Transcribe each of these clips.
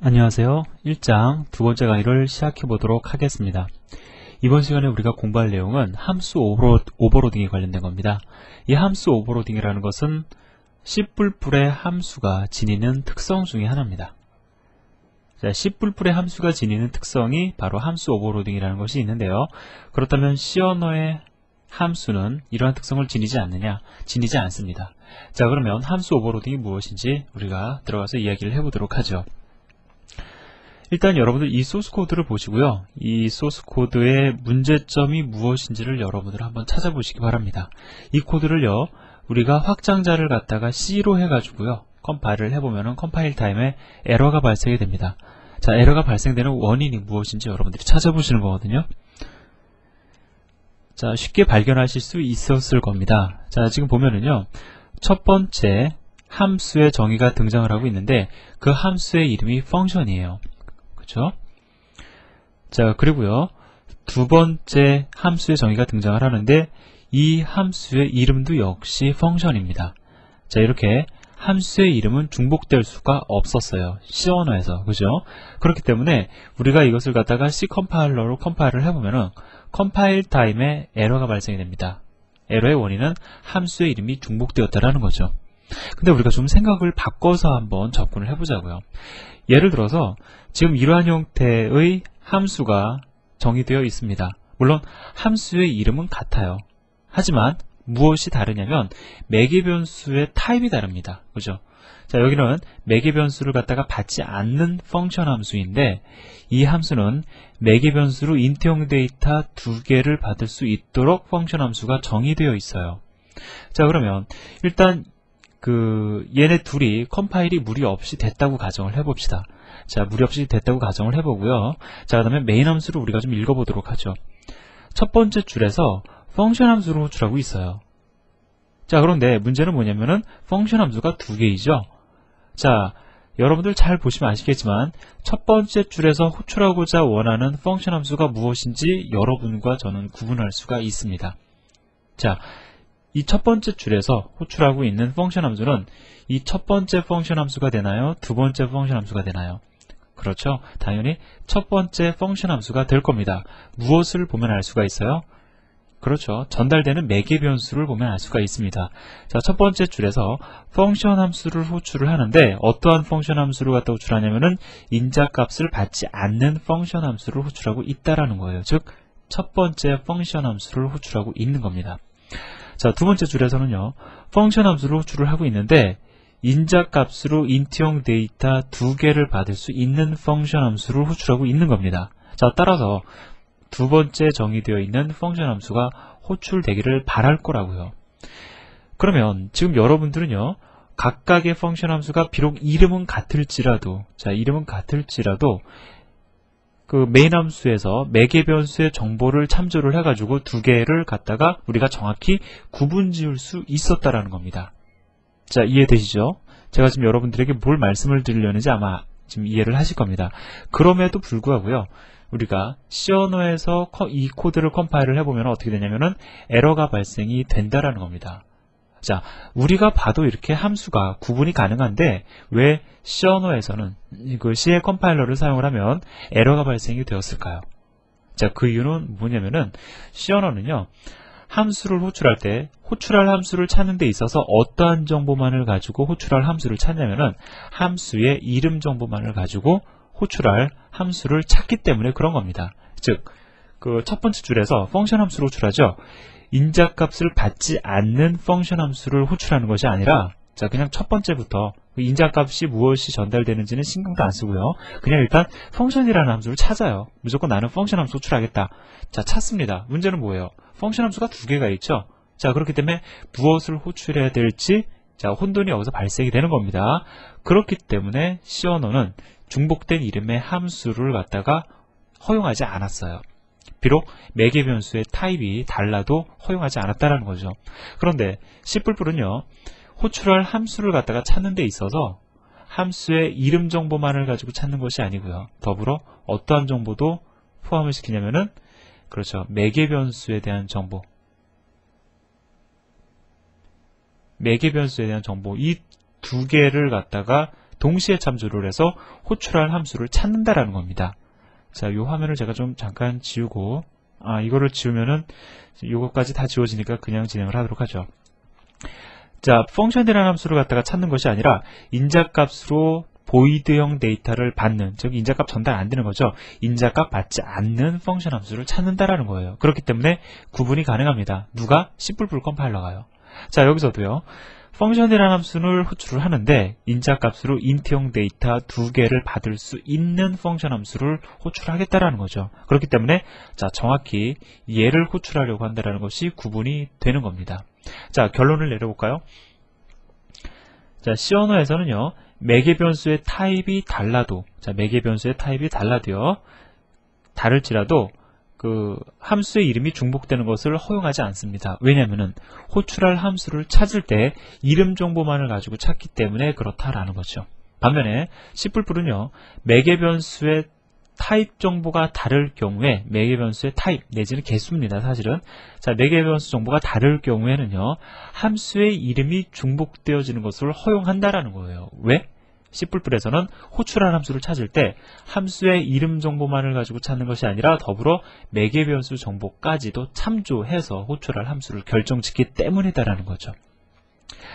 안녕하세요. 1장 두 번째 강의를 시작해 보도록 하겠습니다. 이번 시간에 우리가 공부할 내용은 함수 오버로딩에 관련된 겁니다. 이 함수 오버로딩이라는 것은 C++의 함수가 지니는 특성 중에 하나입니다. 자, C++의 함수가 지니는 특성이 바로 함수 오버로딩이라는 것이 있는데요. 그렇다면 C 언어의 함수는 이러한 특성을 지니지 않느냐? 지니지 않습니다. 자, 그러면 함수 오버로딩이 무엇인지 우리가 들어가서 이야기를 해보도록 하죠. 일단 여러분들 이 소스코드를 보시고요. 이 소스코드의 문제점이 무엇인지를 여러분들 한번 찾아보시기 바랍니다. 이 코드를요, 우리가 확장자를 갖다가 C로 해가지고요, 컴파일을 해보면은 컴파일 타임에 에러가 발생이 됩니다. 자, 에러가 발생되는 원인이 무엇인지 여러분들이 찾아보시는 거거든요. 자, 쉽게 발견하실 수 있었을 겁니다. 자, 지금 보면은요, 첫 번째 함수의 정의가 등장을 하고 있는데 그 함수의 이름이 펑션이에요. 그렇죠? 자, 그리고요, 두 번째 함수의 정의가 등장을 하는데 이 함수의 이름도 역시 펑션입니다. 자, 이렇게 함수의 이름은 중복될 수가 없었어요. C 언어에서. 그죠? 그렇기 때문에 우리가 이것을 갖다가 C 컴파일러로 컴파일을 해보면은 컴파일 타임에 에러가 발생이 됩니다. 에러의 원인은 함수의 이름이 중복되었다라는 거죠. 근데 우리가 좀 생각을 바꿔서 한번 접근을 해보자고요. 예를 들어서 지금 이러한 형태의 함수가 정의되어 있습니다. 물론 함수의 이름은 같아요. 하지만 무엇이 다르냐면 매개 변수의 타입이 다릅니다. 그죠? 자, 여기는 매개 변수를 갖다가 받지 않는 펑션 함수인데 이 함수는 매개 변수로 인트형 데이터 두 개를 받을 수 있도록 펑션 함수가 정의되어 있어요. 자, 그러면 일단 얘네 둘이 컴파일이 무리 없이 됐다고 가정을 해봅시다. 자, 무리 없이 됐다고 가정을 해보고요. 자, 그 다음에 메인 함수를 우리가 좀 읽어보도록 하죠. 첫 번째 줄에서 펑션 함수를 호출하고 있어요. 자, 그런데 문제는 뭐냐면은 펑션 함수가 두 개이죠. 자, 여러분들 잘 보시면 아시겠지만 첫 번째 줄에서 호출하고자 원하는 펑션 함수가 무엇인지 여러분과 저는 구분할 수가 있습니다. 자, 이 첫 번째 줄에서 호출하고 있는 펑션 함수는 이 첫 번째 펑션 함수가 되나요? 두 번째 펑션 함수가 되나요? 그렇죠. 당연히 첫 번째 펑션 함수가 될 겁니다. 무엇을 보면 알 수가 있어요? 그렇죠. 전달되는 매개 변수를 보면 알 수가 있습니다. 자, 첫 번째 줄에서 펑션 함수를 호출을 하는데 어떠한 펑션 함수를 갖다 호출하냐면은 인자값을 받지 않는 펑션 함수를 호출하고 있다라는 거예요. 즉, 첫 번째 펑션 함수를 호출하고 있는 겁니다. 자, 두 번째 줄에서는요, 펑션 함수를 호출을 하고 있는데 인자값으로 인트형 데이터 두 개를 받을 수 있는 펑션 함수를 호출하고 있는 겁니다. 자, 따라서 두 번째 정의되어 있는 펑션 함수가 호출되기를 바랄 거라고요. 그러면 지금 여러분들은요, 각각의 펑션 함수가 비록 이름은 같을지라도, 자, 이름은 같을지라도 그 메인 함수에서 매개 변수의 정보를 참조를 해가지고 두 개를 갖다가 우리가 정확히 구분 지을 수 있었다라는 겁니다. 자, 이해되시죠? 제가 지금 여러분들에게 뭘 말씀을 드리려는지 아마 지금 이해를 하실 겁니다. 그럼에도 불구하고요, 우리가 C 언어에서 이 코드를 컴파일을 해보면 어떻게 되냐면은 에러가 발생이 된다라는 겁니다. 자, 우리가 봐도 이렇게 함수가 구분이 가능한데 왜 C 언어에서는 그 C의 컴파일러를 사용을 하면 에러가 발생이 되었을까요? 자, 그 이유는 뭐냐면은 C 언어는요, 함수를 호출할 때 호출할 함수를 찾는 데 있어서 어떠한 정보만을 가지고 호출할 함수를 찾냐면은 함수의 이름 정보만을 가지고 호출할 함수를 찾기 때문에 그런 겁니다. 즉, 그 첫 번째 줄에서 펑션 함수를 호출하죠. 인자값을 받지 않는 펑션 함수를 호출하는 것이 아니라, 자, 그냥 첫 번째부터 인자값이 무엇이 전달되는지는 신경도 안 쓰고요. 그냥 일단 펑션이라는 함수를 찾아요. 무조건 나는 펑션 함수 호출하겠다. 자, 찾습니다. 문제는 뭐예요? 펑션 함수가 두 개가 있죠. 자, 그렇기 때문에 무엇을 호출해야 될지, 자, 혼돈이 여기서 발생이 되는 겁니다. 그렇기 때문에 C 언어는 중복된 이름의 함수를 갖다가 허용하지 않았어요. 비록 매개 변수의 타입이 달라도 허용하지 않았다라는 거죠. 그런데 C++은요, 호출할 함수를 갖다가 찾는 데 있어서 함수의 이름 정보만을 가지고 찾는 것이 아니고요. 더불어 어떠한 정보도 포함을 시키냐면은, 그렇죠, 매개 변수에 대한 정보, 매개 변수에 대한 정보, 이 두 개를 갖다가 동시에 참조를 해서 호출할 함수를 찾는다라는 겁니다. 자, 이 화면을 제가 좀 잠깐 지우고, 이거를 지우면은 이것까지 다 지워지니까 그냥 진행을 하도록 하죠. 자, 펑션이라는 함수를 갖다가 찾는 것이 아니라 인자값으로 보이드형 데이터를 받는, 즉 인자값 전달 안 되는 거죠. 인자값 받지 않는 펑션 함수를 찾는다라는 거예요. 그렇기 때문에 구분이 가능합니다. 누가? C++ 컴파일러가요. 자, 여기서도요. 펑션이라는 함수를 호출을 하는데 인자값으로 인트형 데이터 2개를 받을 수 있는 펑션 함수를 호출하겠다라는 거죠. 그렇기 때문에 자, 정확히 얘를 호출하려고 한다는 것이 구분이 되는 겁니다. 자, 결론을 내려볼까요? 자, C 언어에서는요. 매개 변수의 타입이 달라도, 자, 매개 변수의 타입이 달라도요. 다를지라도 그 함수의 이름이 중복되는 것을 허용하지 않습니다. 왜냐하면은 호출할 함수를 찾을 때 이름 정보만을 가지고 찾기 때문에 그렇다라는 거죠. 반면에 C++은요. 매개 변수의 타입 정보가 다를 경우에 매개 변수의 타입 내지는 개수입니다. 사실은. 자, 매개 변수 정보가 다를 경우에는요. 함수의 이름이 중복되어지는 것을 허용한다라는 거예요. 왜? C++에서는 호출할 함수를 찾을 때 함수의 이름 정보만을 가지고 찾는 것이 아니라 더불어 매개 변수 정보까지도 참조해서 호출할 함수를 결정짓기 때문이다라는 거죠.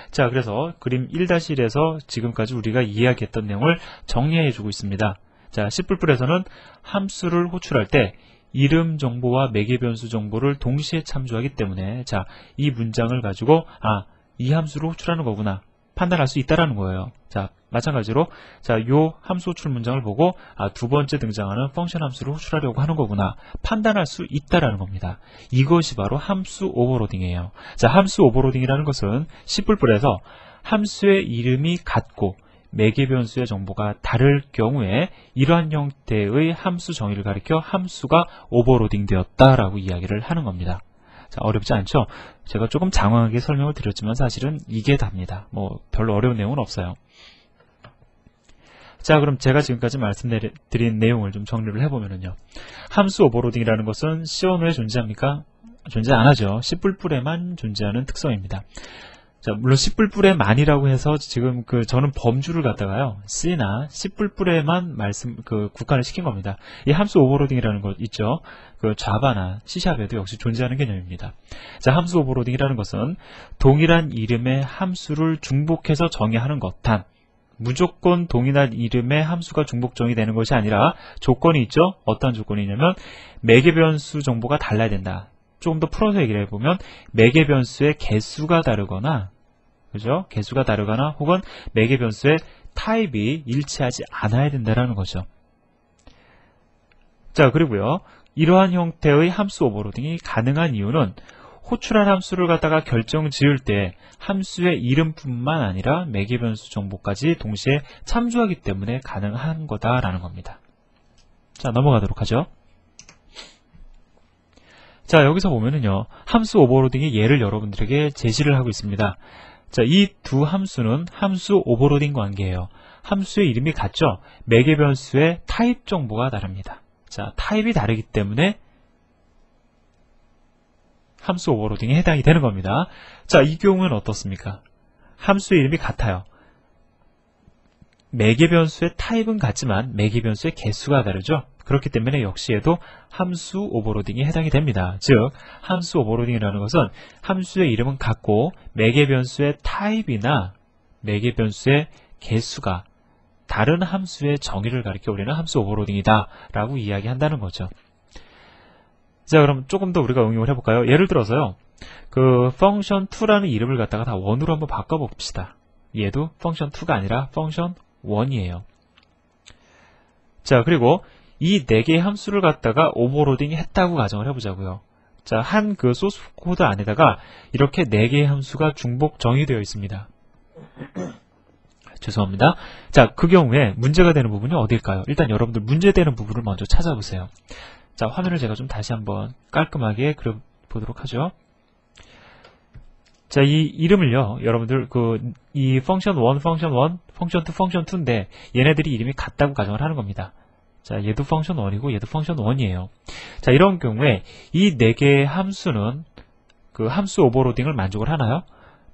자, 그래서 그림 1-1에서 지금까지 우리가 이야기했던 내용을 정리해주고 있습니다. 자, C++에서는 함수를 호출할 때 이름 정보와 매개 변수 정보를 동시에 참조하기 때문에 자, 이 문장을 가지고 이 함수를 호출하는 거구나 판단할 수 있다라는 거예요. 자, 마찬가지로 자, 요 함수 호출 문장을 보고 두 번째 등장하는 펑션 함수를 호출하려고 하는 거구나 판단할 수 있다라는 겁니다. 이것이 바로 함수 오버로딩이에요. 자, 함수 오버로딩이라는 것은 C++에서 함수의 이름이 같고 매개 변수의 정보가 다를 경우에 이러한 형태의 함수 정의를 가리켜 함수가 오버로딩 되었다라고 이야기를 하는 겁니다. 자, 어렵지 않죠? 제가 조금 장황하게 설명을 드렸지만 사실은 이게 답니다. 뭐 별로 어려운 내용은 없어요. 자, 그럼 제가 지금까지 말씀드린 내용을 좀 정리를 해보면요. 함수 오버로딩이라는 것은 C 언어에 존재합니까? 존재 안 하죠. C++에만 존재하는 특성입니다. 자, 물론 C++에만이라고 해서 지금 저는 범주를 갖다가요. C나 C++에만 국한을 시킨 겁니다. 이 함수 오버로딩이라는 것 있죠. 자바나 C샵에도 역시 존재하는 개념입니다. 자, 함수 오버로딩이라는 것은 동일한 이름의 함수를 중복해서 정의하는 것 단. 무조건 동일한 이름의 함수가 중복 정의되는 것이 아니라 조건이 있죠. 어떤 조건이냐면 매개 변수 정보가 달라야 된다. 조금 더 풀어서 얘기를 해보면 매개 변수의 개수가 다르거나 그죠? 개수가 다르거나 혹은 매개 변수의 타입이 일치하지 않아야 된다는 거죠. 자, 그리고요. 이러한 형태의 함수 오버로딩이 가능한 이유는 호출할 함수를 갖다가 결정 지을 때 함수의 이름뿐만 아니라 매개 변수 정보까지 동시에 참조하기 때문에 가능한 거다라는 겁니다. 자, 넘어가도록 하죠. 자, 여기서 보면은요. 함수 오버로딩의 예를 여러분들에게 제시를 하고 있습니다. 자, 이 두 함수는 함수 오버로딩 관계예요. 함수의 이름이 같죠? 매개 변수의 타입 정보가 다릅니다. 자, 타입이 다르기 때문에 함수 오버로딩에 해당이 되는 겁니다. 자, 이 경우는 어떻습니까? 함수의 이름이 같아요. 매개 변수의 타입은 같지만 매개 변수의 개수가 다르죠? 그렇기 때문에 역시 얘도 함수 오버로딩에 해당이 됩니다. 즉, 함수 오버로딩이라는 것은 함수의 이름은 같고 매개 변수의 타입이나 매개 변수의 개수가 다른 함수의 정의를 가리켜 우리는 함수 오버로딩이다 라고 이야기한다는 거죠. 자, 그럼 조금 더 우리가 응용을 해볼까요? 예를 들어서요. function2라는 이름을 갖다가 다 원으로 한번 바꿔봅시다. 얘도 function2가 아니라 function1이에요. 자, 그리고 이 4개의 함수를 갖다가 오버로딩 했다고 가정을 해보자고요. 자, 한 소스 코드 안에다가 이렇게 4개의 함수가 중복 정의되어 있습니다. 죄송합니다. 자, 그 경우에 문제가 되는 부분이 어딜까요? 일단 여러분들 문제되는 부분을 먼저 찾아보세요. 자, 화면을 제가 좀 다시 한번 깔끔하게 그려보도록 하죠. 자, 이 이름을요, 여러분들, 이 function1, function1, function2, function2인데, 얘네들이 이름이 같다고 가정을 하는 겁니다. 자, 얘도 function1이고, 얘도 function1이에요. 자, 이런 경우에, 이 4개의 함수는, 함수 오버로딩을 만족을 하나요?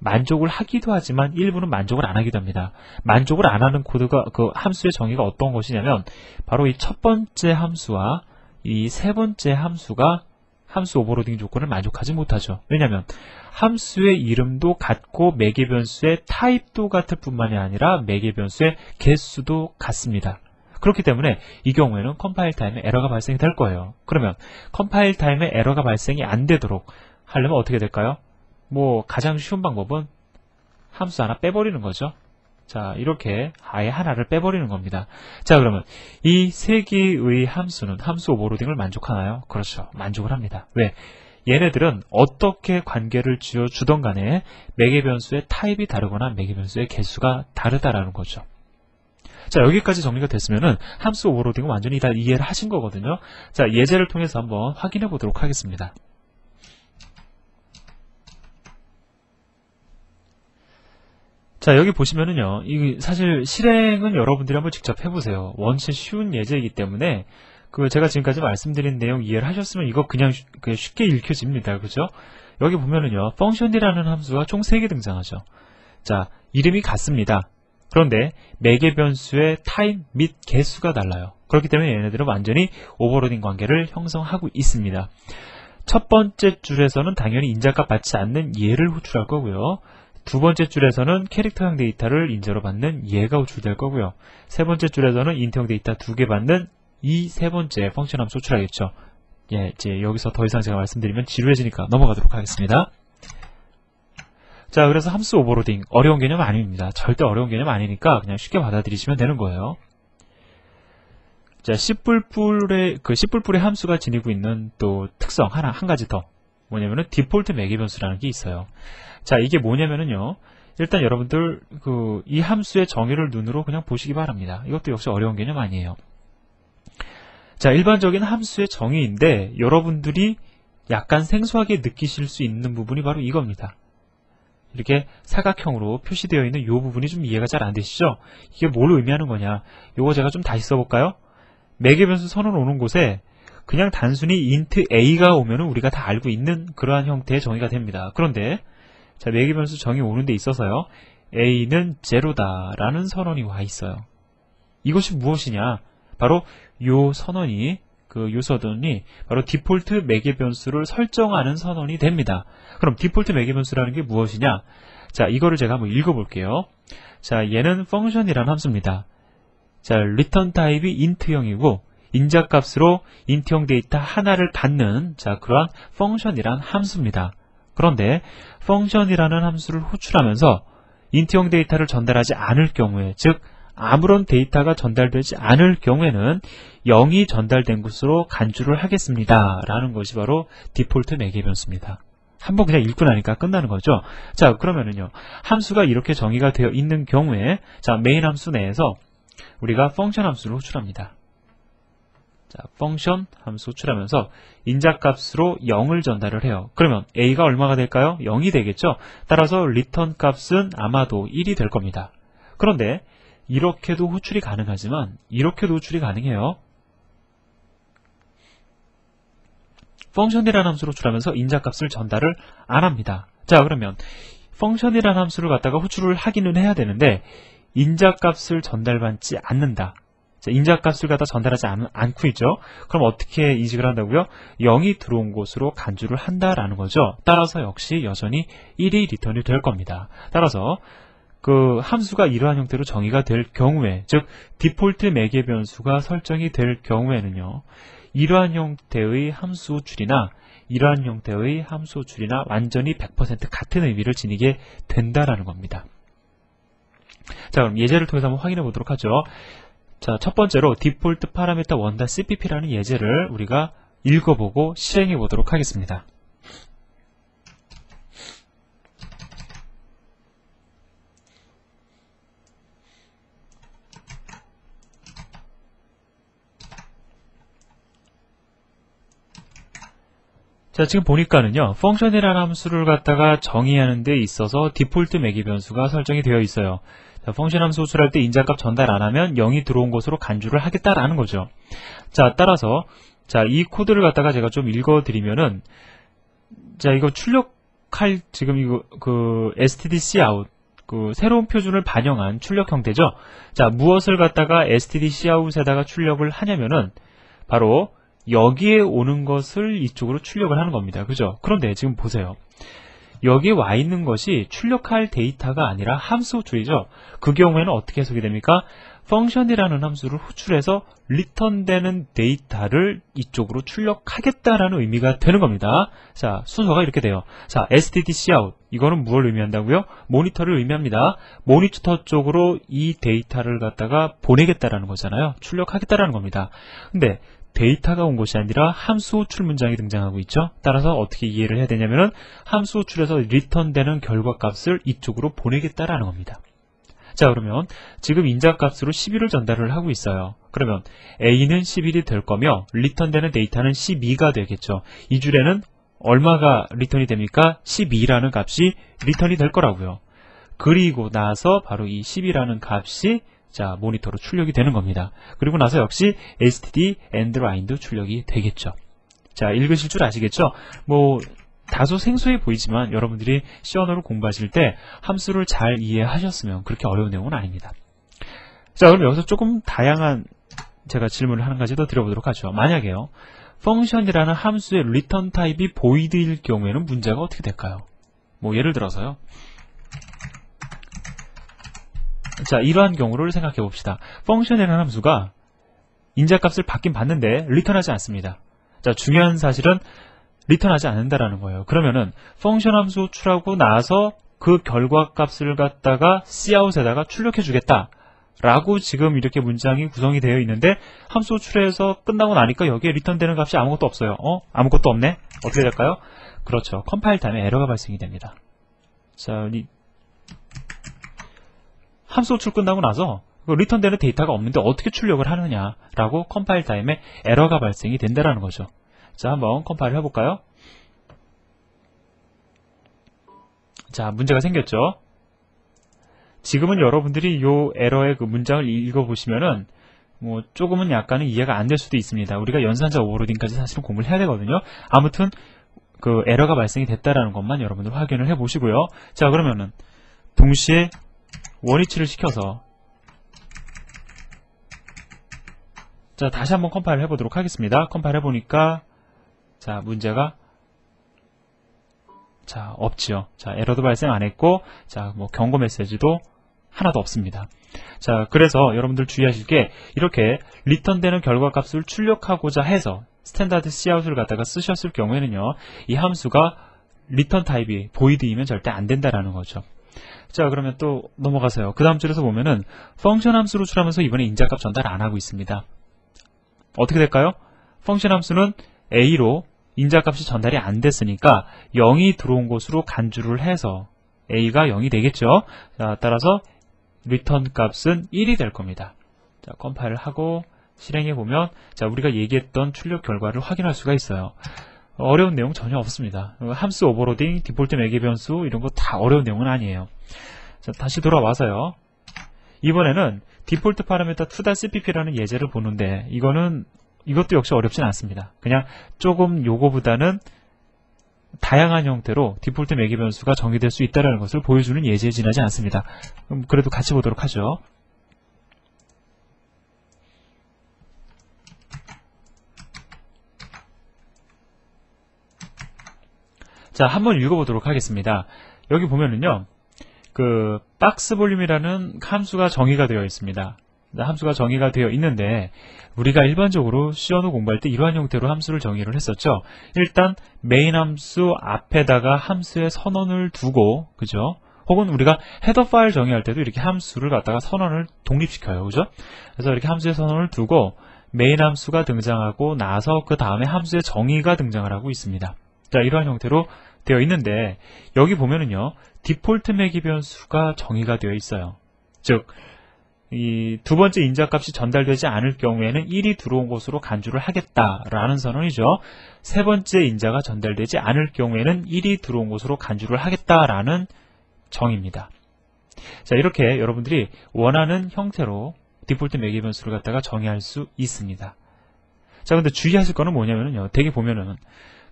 만족을 하기도 하지만 일부는 만족을 안 하기도 합니다. 만족을 안 하는 코드가 그 함수의 정의가 어떤 것이냐면 바로 이 첫 번째 함수와 이 세 번째 함수가 함수 오버로딩 조건을 만족하지 못하죠. 왜냐하면 함수의 이름도 같고 매개 변수의 타입도 같을 뿐만이 아니라 매개 변수의 개수도 같습니다. 그렇기 때문에 이 경우에는 컴파일 타임에 에러가 발생이 될 거예요. 그러면 컴파일 타임에 에러가 발생이 안 되도록 하려면 어떻게 될까요? 뭐 가장 쉬운 방법은 함수 하나 빼버리는 거죠. 자, 이렇게 아예 하나를 빼버리는 겁니다. 자, 그러면 이 세 개의 함수는 함수 오버로딩을 만족하나요? 그렇죠. 만족을 합니다. 왜? 얘네들은 어떻게 관계를 지어주던 간에 매개 변수의 타입이 다르거나 매개 변수의 개수가 다르다라는 거죠. 자, 여기까지 정리가 됐으면은 함수 오버로딩은 완전히 다 이해를 하신 거거든요. 자, 예제를 통해서 한번 확인해 보도록 하겠습니다. 자, 여기 보시면은요, 이 사실 실행은 여러분들이 한번 직접 해보세요. 원체 쉬운 예제이기 때문에 제가 지금까지 말씀드린 내용 이해를 하셨으면 이거 그냥 쉽게 읽혀집니다. 그죠? 여기 보면은요, 펑션이라는 함수가 총 3개 등장하죠. 자, 이름이 같습니다. 그런데 매개 변수의 타입 및 개수가 달라요. 그렇기 때문에 얘네들은 완전히 오버로딩 관계를 형성하고 있습니다. 첫 번째 줄에서는 당연히 인자값 받지 않는 얘를 호출할 거고요. 두 번째 줄에서는 캐릭터형 데이터를 인자로 받는 얘가 호출될 거고요. 세 번째 줄에서는 인트형 데이터 2개 받는 이 세 번째 펑션 함수 호출하겠죠. 예, 이제 여기서 더 이상 제가 말씀드리면 지루해지니까 넘어가도록 하겠습니다. 자, 그래서 함수 오버로딩 어려운 개념 아닙니다. 절대 어려운 개념 아니니까 그냥 쉽게 받아들이시면 되는 거예요. 자, C++의 함수가 지니고 있는 또 특성 한 가지 더 뭐냐면은 디폴트 매개 변수라는 게 있어요. 자, 이게 뭐냐면은요, 일단 여러분들 이 함수의 정의를 눈으로 그냥 보시기 바랍니다. 이것도 역시 어려운 개념 아니에요. 자, 일반적인 함수의 정의인데 여러분들이 약간 생소하게 느끼실 수 있는 부분이 바로 이겁니다. 이렇게 사각형으로 표시되어 있는 이 부분이 좀 이해가 잘 안 되시죠? 이게 뭘 의미하는 거냐? 이거 제가 좀 다시 써볼까요? 매개 변수 선언 오는 곳에 그냥 단순히 int a가 오면 우리가 다 알고 있는 그러한 형태의 정의가 됩니다. 그런데 자, 매개 변수 정의 오는 데 있어서요, a는 제로다라는 선언이 와 있어요. 이것이 무엇이냐? 바로 요 선언이 바로 디폴트 매개 변수를 설정하는 선언이 됩니다. 그럼 디폴트 매개 변수라는 게 무엇이냐? 자, 이거를 제가 한번 읽어볼게요. 자, 얘는 펑션이라는 함수입니다. 자, 리턴 타입이 int형이고 인자값으로 int형 데이터 하나를 받는 그러한 펑션이란 함수입니다. 그런데 펑션이라는 함수를 호출하면서 int형 데이터를 전달하지 않을 경우에, 즉 아무런 데이터가 전달되지 않을 경우에는 0이 전달된 곳으로 간주를 하겠습니다. 라는 것이 바로 디폴트 매개 변수입니다. 한번 그냥 읽고 나니까 끝나는 거죠. 자, 그러면은요, 함수가 이렇게 정의가 되어 있는 경우에 자, 메인 함수 내에서 우리가 펑션 함수를 호출합니다. 자, 펑션 함수 호출하면서 인자값으로 0을 전달을 해요. 그러면 a가 얼마가 될까요? 0이 되겠죠. 따라서 리턴 값은 아마도 1이 될 겁니다. 그런데 이렇게도 호출이 가능하지만 이렇게도 호출이 가능해요. 펑션이라는 함수를 호출하면서 인자값을 전달을 안 합니다. 자, 그러면 펑션이라는 함수를 갖다가 호출을 하기는 해야 되는데 인자값을 전달받지 않는다. 자, 인자값을 갖다 전달하지 않고 있죠. 그럼 어떻게 인식을 한다고요? 0이 들어온 곳으로 간주를 한다라는 거죠. 따라서 역시 여전히 1이 리턴이 될 겁니다. 따라서 함수가 이러한 형태로 정의가 될 경우에, 즉 디폴트 매개 변수가 설정이 될 경우에는요, 이러한 형태의 함수 호출이나 이러한 형태의 함수 호출이나 완전히 100% 같은 의미를 지니게 된다라는 겁니다. 자, 그럼 예제를 통해서 한번 확인해 보도록 하죠. 자, 첫 번째로 디폴트 파라미터 one.cpp라는 예제를 우리가 읽어보고 실행해 보도록 하겠습니다. 자, 지금 보니까는요, 펑션이라는 함수를 갖다가 정의하는 데 있어서 디폴트 매개 변수가 설정이 되어 있어요. 자, 펑션 함수 호출할 때 인자값 전달 안 하면 0이 들어온 곳으로 간주를 하겠다라는 거죠. 자, 따라서 자, 이 코드를 갖다가 제가 좀 읽어드리면은, 자, 이거 출력 출력할 지금 이거 std cout 새로운 표준을 반영한 출력 형태죠. 자, 무엇을 갖다가 std cout에다가 출력을 하냐면은 바로 여기에 오는 것을 이쪽으로 출력을 하는 겁니다. 그죠? 그런데 지금 보세요. 여기에 와 있는 것이 출력할 데이터가 아니라 함수 호출이죠. 그 경우에는 어떻게 해석이 됩니까? function이라는 함수를 호출해서 리턴되는 데이터를 이쪽으로 출력하겠다라는 의미가 되는 겁니다. 자, 순서가 이렇게 돼요. 자, std cout 이거는 무엇을 의미한다고요? 모니터를 의미합니다. 모니터 쪽으로 이 데이터를 갖다가 보내겠다라는 거잖아요. 출력하겠다라는 겁니다. 근데 데이터가 온 것이 아니라 함수 호출 문장이 등장하고 있죠. 따라서 어떻게 이해를 해야 되냐면은 함수 호출에서 리턴되는 결과값을 이쪽으로 보내겠다라는 겁니다. 자, 그러면 지금 인자값으로 11을 전달을 하고 있어요. 그러면 A는 11이 될 거며 리턴되는 데이터는 12가 되겠죠. 이 줄에는 얼마가 리턴이 됩니까? 12라는 값이 리턴이 될 거라고요. 그리고 나서 바로 이 10이라는 값이 자, 모니터로 출력이 되는 겁니다. 그리고 나서 역시 std endline도 출력이 되겠죠. 자, 읽으실 줄 아시겠죠? 다소 생소해 보이지만 여러분들이 C 언어를 공부하실 때 함수를 잘 이해하셨으면 그렇게 어려운 내용은 아닙니다. 자, 그럼 여기서 조금 다양한 제가 질문을 한 가지 더 드려보도록 하죠. 만약에요, function이라는 함수의 return 타입이 void일 경우에는 문제가 어떻게 될까요? 예를 들어서요. 자, 이러한 경우를 생각해 봅시다. function이라는 함수가 인자값을 받긴 받는데 리턴하지 않습니다. 자, 중요한 사실은 리턴하지 않는다라는 거예요. 그러면은 function 함수 호출하고 나서 그 결과값을 갖다가 cout에다가 출력해 주겠다 라고 지금 이렇게 문장이 구성이 되어 있는데 함수 호출해서 끝나고 나니까 여기에 리턴되는 값이 아무것도 없어요. 아무것도 없네? 어떻게 될까요? 그렇죠. 컴파일 타임에 에러가 발생이 됩니다. 자, 함수 호출 끝나고 나서 리턴되는 데이터가 없는데 어떻게 출력을 하느냐라고 컴파일 타임에 에러가 발생이 된다라는 거죠. 자, 한번 컴파일을 해볼까요? 자, 문제가 생겼죠. 지금은 여러분들이 요 에러의 그 문장을 읽어보시면은 조금은 약간은 이해가 안 될 수도 있습니다. 우리가 연산자 오버로딩까지 사실은 공부를 해야 되거든요. 아무튼 그 에러가 발생이 됐다라는 것만 여러분들 확인을 해보시고요. 자, 그러면은 동시에 원위치를 시켜서 자, 다시 한번 컴파일 해보도록 하겠습니다. 컴파일 해보니까 자, 문제가 자, 없지요. 자, 에러도 발생 안 했고 자, 경고 메시지도 하나도 없습니다. 자, 그래서 여러분들 주의하실 게 이렇게 리턴되는 결과값을 출력하고자 해서 스탠다드 cout을 갖다가 쓰셨을 경우에는요, 이 함수가 리턴 타입이 void이면 절대 안 된다라는 거죠. 자, 그러면 또 넘어가서요. 그 다음 줄에서 보면은 펑션 함수로 출하면서 이번에 인자값 전달 안 하고 있습니다. 어떻게 될까요? 펑션 함수는 A로 인자값이 전달이 안 됐으니까 0이 들어온 곳으로 간주를 해서 A가 0이 되겠죠. 자, 따라서 리턴 값은 1이 될 겁니다. 자, 컴파일을 하고 실행해 보면 자, 우리가 얘기했던 출력 결과를 확인할 수가 있어요. 어려운 내용 전혀 없습니다. 함수 오버로딩, 디폴트 매개 변수 이런 거 다 어려운 내용은 아니에요. 자, 다시 돌아와서요. 이번에는 디폴트 파라미터 to.cpp라는 예제를 보는데 이것도 역시 어렵진 않습니다. 그냥 조금 요거보다는 다양한 형태로 디폴트 매개 변수가 정의될 수 있다는 것을 보여주는 예제에 지나지 않습니다. 그래도 같이 보도록 하죠. 자, 한번 읽어보도록 하겠습니다. 여기 보면은요, 그 박스 볼륨이라는 함수가 정의가 되어 있습니다. 함수가 정의가 되어 있는데 우리가 일반적으로 C 언어 공부할 때 이러한 형태로 함수를 정의를 했었죠. 일단 메인 함수 앞에다가 함수의 선언을 두고, 그죠? 혹은 우리가 헤더 파일 정의할 때도 이렇게 함수를 갖다가 선언을 독립시켜요, 그죠? 그래서 이렇게 함수의 선언을 두고 메인 함수가 등장하고 나서 그 다음에 함수의 정의가 등장을 하고 있습니다. 자, 이러한 형태로 되어 있는데 여기 보면은요, 디폴트 매개 변수가 정의가 되어 있어요. 즉, 이 두 번째 인자값이 전달되지 않을 경우에는 1이 들어온 곳으로 간주를 하겠다라는 선언이죠. 세 번째 인자가 전달되지 않을 경우에는 1이 들어온 곳으로 간주를 하겠다라는 정의입니다. 자, 이렇게 여러분들이 원하는 형태로 디폴트 매개 변수를 갖다가 정의할 수 있습니다. 자, 근데 주의하실 거는 뭐냐면요, 대개 보면은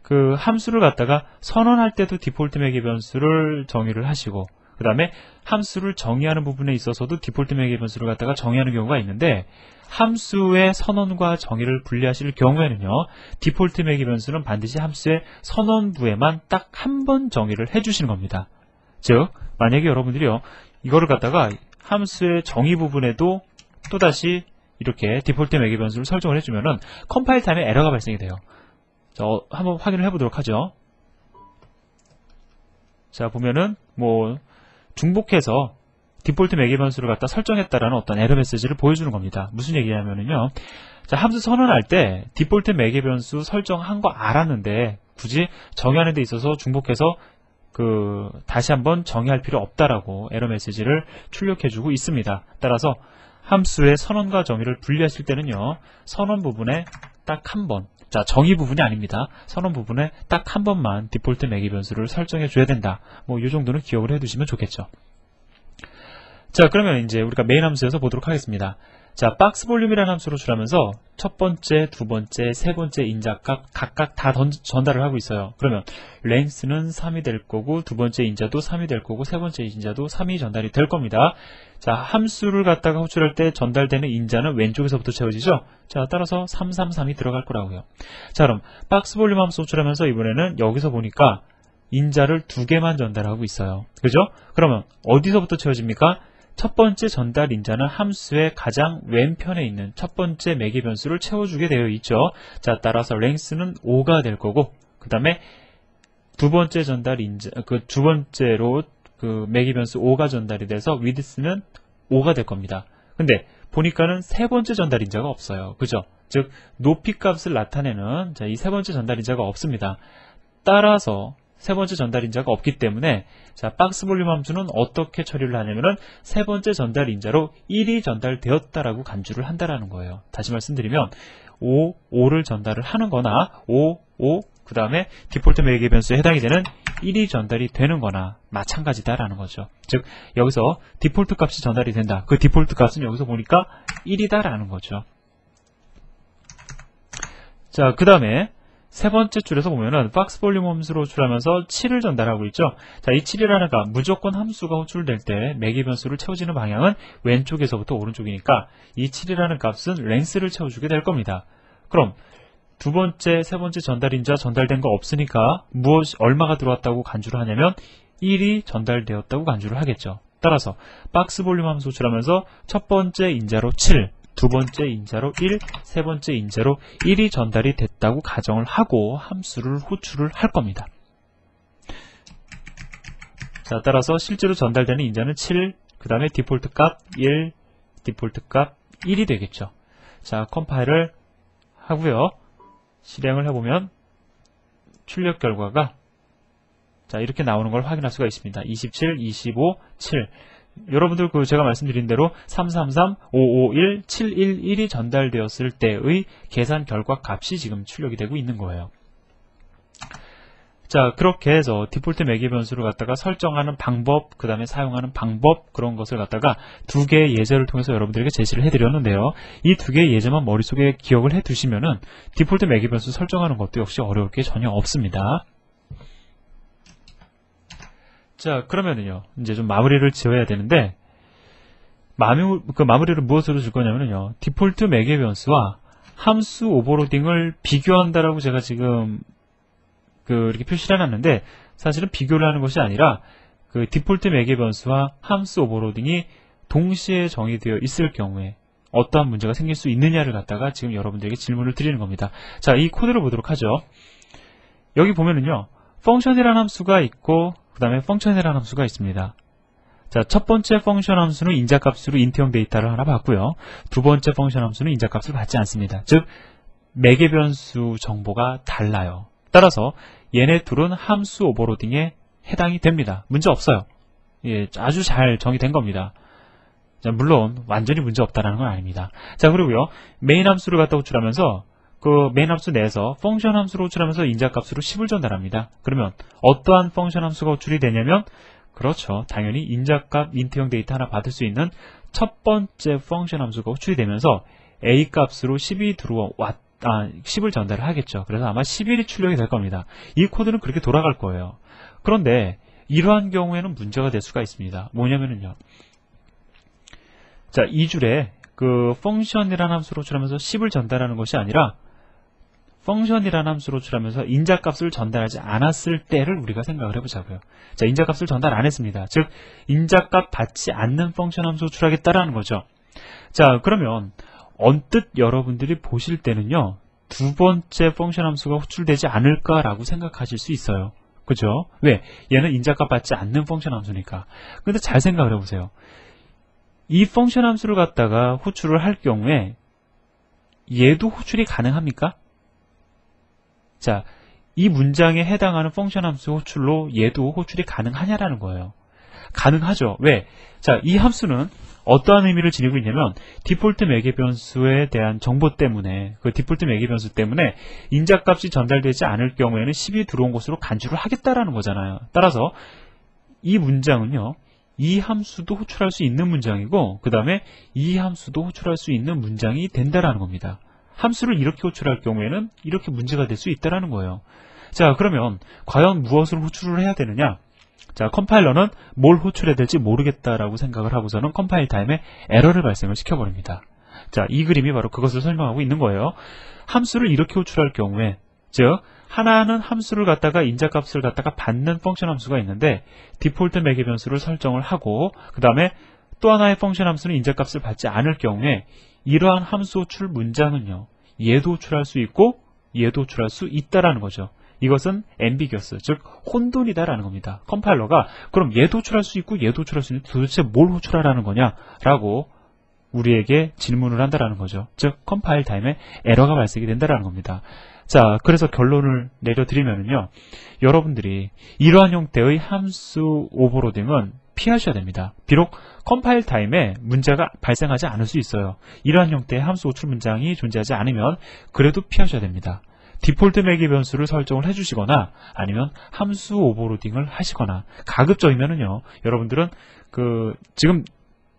그 함수를 갖다가 선언할 때도 디폴트 매개 변수를 정의를 하시고, 그 다음에 함수를 정의하는 부분에 있어서도 디폴트 매개 변수를 갖다가 정의하는 경우가 있는데, 함수의 선언과 정의를 분리하실 경우에는요, 디폴트 매개 변수는 반드시 함수의 선언부에만 딱 한 번 정의를 해주시는 겁니다. 즉, 만약에 여러분들이요, 이거를 갖다가 함수의 정의 부분에도 또다시 이렇게 디폴트 매개 변수를 설정을 해주면은 컴파일 타임에 에러가 발생이 돼요. 자, 한번 확인을 해보도록 하죠. 자, 보면은 뭐 중복해서 디폴트 매개 변수를 갖다 설정했다라는 어떤 에러 메시지를 보여주는 겁니다. 무슨 얘기냐면은요, 자, 함수 선언할 때 디폴트 매개 변수 설정한 거 알았는데 굳이 정의하는 데 있어서 중복해서 다시 한번 정의할 필요 없다라고 에러 메시지를 출력해주고 있습니다. 따라서 함수의 선언과 정의를 분리하실 때는요, 선언 부분에 딱 한 번, 자, 정의 부분이 아닙니다. 선언 부분에 딱 한 번만 디폴트 매개 변수를 설정해 줘야 된다. 뭐 이 정도는 기억을 해두시면 좋겠죠. 자, 그러면 이제 우리가 메인 함수에서 보도록 하겠습니다. 자, 박스 볼륨이라는 함수로 출하면서 첫 번째, 두 번째, 세 번째 인자값 각각 다 전달을 하고 있어요. 그러면 length는 3이 될 거고, 두 번째 인자도 3이 될 거고, 세 번째 인자도 3이 전달이 될 겁니다. 자, 함수를 갖다가 호출할 때 전달되는 인자는 왼쪽에서부터 채워지죠. 자, 따라서 333이 들어갈 거라고요. 자, 그럼 박스 볼륨 함수 호출하면서 이번에는 여기서 보니까 인자를 2개만 전달하고 있어요. 그죠? 그러면 어디서부터 채워집니까? 첫 번째 전달 인자는 함수의 가장 왼편에 있는 첫 번째 매개 변수를 채워주게 되어 있죠. 자, 따라서 length는 5가 될 거고, 그 다음에 두 번째 전달 인자, 두 번째로 매개 변수 5가 전달이 돼서 width는 5가 될 겁니다. 근데 보니까는 세 번째 전달 인자가 없어요. 그죠? 즉, 높이 값을 나타내는, 자, 이 세 번째 전달 인자가 없습니다. 따라서 세 번째 전달 인자가 없기 때문에, 자, 박스 볼륨 함수는 어떻게 처리를 하냐면은 세 번째 전달 인자로 1이 전달되었다라고 간주를 한다라는 거예요. 다시 말씀드리면 5를 전달을 하는 거나 5, 그 다음에 디폴트 매개 변수에 해당이 되는 1이 전달이 되는 거나 마찬가지다라는 거죠. 즉, 여기서 디폴트 값이 전달이 된다. 그 디폴트 값은 여기서 보니까 1이다라는 거죠. 자, 그 다음에 세 번째 줄에서 보면은 박스 볼륨 함수로 호출하면서 7을 전달하고 있죠. 자, 이 7이라는 값, 무조건 함수가 호출될 때 매개 변수를 채워지는 방향은 왼쪽에서부터 오른쪽이니까 이 7이라는 값은 length를 채워주게 될 겁니다. 그럼 두 번째, 세 번째 전달인자 전달된 거 없으니까 얼마가 들어왔다고 간주를 하냐면 1이 전달되었다고 간주를 하겠죠. 따라서 박스 볼륨 함수 호출하면서 첫 번째 인자로 7, 두 번째 인자로 1, 세 번째 인자로 1이 전달이 됐다고 가정을 하고 함수를 호출을 할 겁니다. 자, 따라서 실제로 전달되는 인자는 7, 그 다음에 디폴트 값 1, 디폴트 값 1이 되겠죠. 자, 컴파일을 하고요. 실행을 해보면 출력 결과가 자, 이렇게 나오는 걸 확인할 수가 있습니다. 27, 25, 7. 여러분들 제가 말씀드린 대로 333, 551, 711이 전달되었을 때의 계산 결과 값이 지금 출력이 되고 있는 거예요. 자, 그렇게 해서 디폴트 매개 변수를 갖다가 설정하는 방법, 그 다음에 사용하는 방법, 그런 것을 갖다가 두 개의 예제를 통해서 여러분들에게 제시를 해드렸는데요. 이 두 개의 예제만 머릿속에 기억을 해두시면은 디폴트 매개 변수 설정하는 것도 역시 어려울 게 전혀 없습니다. 자, 그러면은요, 이제 좀 마무리를 지어야 되는데, 마무리를 무엇으로 줄 거냐면요, 디폴트 매개 변수와 함수 오버로딩을 비교한다라고 제가 지금, 이렇게 표시를 해놨는데, 사실은 비교를 하는 것이 아니라, 디폴트 매개 변수와 함수 오버로딩이 동시에 정의되어 있을 경우에, 어떠한 문제가 생길 수 있느냐를 갖다가 지금 여러분들에게 질문을 드리는 겁니다. 자, 이 코드를 보도록 하죠. 여기 보면은요, 펑션이라는 함수가 있고, 그 다음에 펑션이라는 함수가 있습니다. 자, 첫 번째 펑션 함수는 인자값으로 인트형 데이터를 하나 받고요. 두 번째 펑션 함수는 인자값을 받지 않습니다. 즉, 매개 변수 정보가 달라요. 따라서 얘네 둘은 함수 오버로딩에 해당이 됩니다. 문제 없어요. 예, 아주 잘 정의된 겁니다. 자, 물론 완전히 문제 없다는 건 아닙니다. 자, 그리고요, 메인 함수를 갖다 호출하면서 메인 함수 내에서 펑션 함수로 호출하면서 인자값으로 10을 전달합니다. 그러면 어떠한 펑션 함수가 호출이 되냐면, 그렇죠, 당연히 인자값 인트형 데이터 하나 받을 수 있는 첫 번째 펑션 함수가 호출이 되면서 a 값으로 10이 10을 전달을 하겠죠. 그래서 아마 11이 출력이 될 겁니다. 이 코드는 그렇게 돌아갈 거예요. 그런데 이러한 경우에는 문제가 될 수가 있습니다. 뭐냐면은요. 자, 이 줄에 그 펑션이라는 함수로 호출하면서 10을 전달하는 것이 아니라 펑션이라는 함수로 호출하면서 인자값을 전달하지 않았을 때를 우리가 생각을 해보자고요. 자, 인자값을 전달 안 했습니다. 즉, 인자값 받지 않는 펑션 함수 호출하겠다라는 거죠. 자, 그러면 언뜻 여러분들이 보실 때는요, 두 번째 펑션 함수가 호출되지 않을까라고 생각하실 수 있어요. 그죠? 왜? 얘는 인자값 받지 않는 펑션 함수니까. 근데 잘 생각을 해보세요. 이 펑션 함수를 갖다가 호출을 할 경우에 얘도 호출이 가능합니까? 자, 이 문장에 해당하는 펑션 함수 호출로 얘도 호출이 가능하냐라는 거예요. 가능하죠. 왜? 자, 이 함수는 어떠한 의미를 지니고 있냐면 디폴트 매개 변수에 대한 정보 때문에 그 디폴트 매개 변수 때문에 인자값이 전달되지 않을 경우에는 10이 들어온 것으로 간주를 하겠다라는 거잖아요. 따라서 이 문장은요. 이 함수도 호출할 수 있는 문장이고 그 다음에 이 함수도 호출할 수 있는 문장이 된다라는 겁니다. 함수를 이렇게 호출할 경우에는 이렇게 문제가 될 수 있다라는 거예요. 자, 그러면 과연 무엇을 호출을 해야 되느냐? 자, 컴파일러는 뭘 호출해야 될지 모르겠다라고 생각을 하고서는 컴파일 타임에 에러를 발생을 시켜버립니다. 자, 이 그림이 바로 그것을 설명하고 있는 거예요. 함수를 이렇게 호출할 경우에, 즉 하나는 함수를 갖다가 인자값을 갖다가 받는 펑션 함수가 있는데 디폴트 매개 변수를 설정을 하고 그 다음에 또 하나의 펑션 함수는 인자값을 받지 않을 경우에 이러한 함수 호출 문장은요, 얘도 호출할 수 있고 얘도 호출할 수 있다라는 거죠. 이것은 ambiguous, 즉 혼돈이다라는 겁니다. 컴파일러가 그럼 얘도 호출할 수 있고 얘도 호출할 수 있는데 도대체 뭘 호출하라는 거냐라고 우리에게 질문을 한다라는 거죠. 즉 컴파일 타임에 에러가 발생이 된다라는 겁니다. 자, 그래서 결론을 내려드리면요, 여러분들이 이러한 형태의 함수 오버로딩은 피하셔야 됩니다. 비록 컴파일 타임에 문제가 발생하지 않을 수 있어요. 이러한 형태의 함수 호출 문장이 존재하지 않으면 그래도 피하셔야 됩니다. 디폴트 매개 변수를 설정을 해주시거나 아니면 함수 오버로딩을 하시거나 가급적이면은요, 여러분들은 지금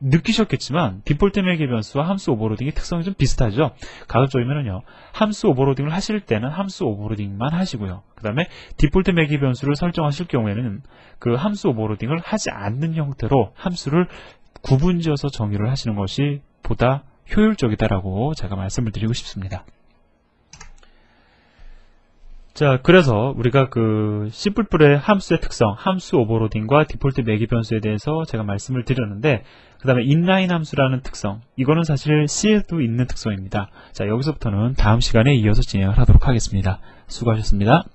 느끼셨겠지만 디폴트 매개 변수와 함수 오버로딩의 특성이 좀 비슷하죠. 가급적이면은요, 함수 오버로딩을 하실 때는 함수 오버로딩만 하시고요. 그 다음에 디폴트 매개 변수를 설정하실 경우에는 그 함수 오버로딩을 하지 않는 형태로 함수를 구분지어서 정의를 하시는 것이 보다 효율적이다라고 제가 말씀을 드리고 싶습니다. 자, 그래서 우리가 C++의 함수의 특성, 함수 오버로딩과 디폴트 매개 변수에 대해서 제가 말씀을 드렸는데, 그 다음에 인라인 함수라는 특성, 이거는 사실 C에도 있는 특성입니다. 자, 여기서부터는 다음 시간에 이어서 진행을 하도록 하겠습니다. 수고하셨습니다.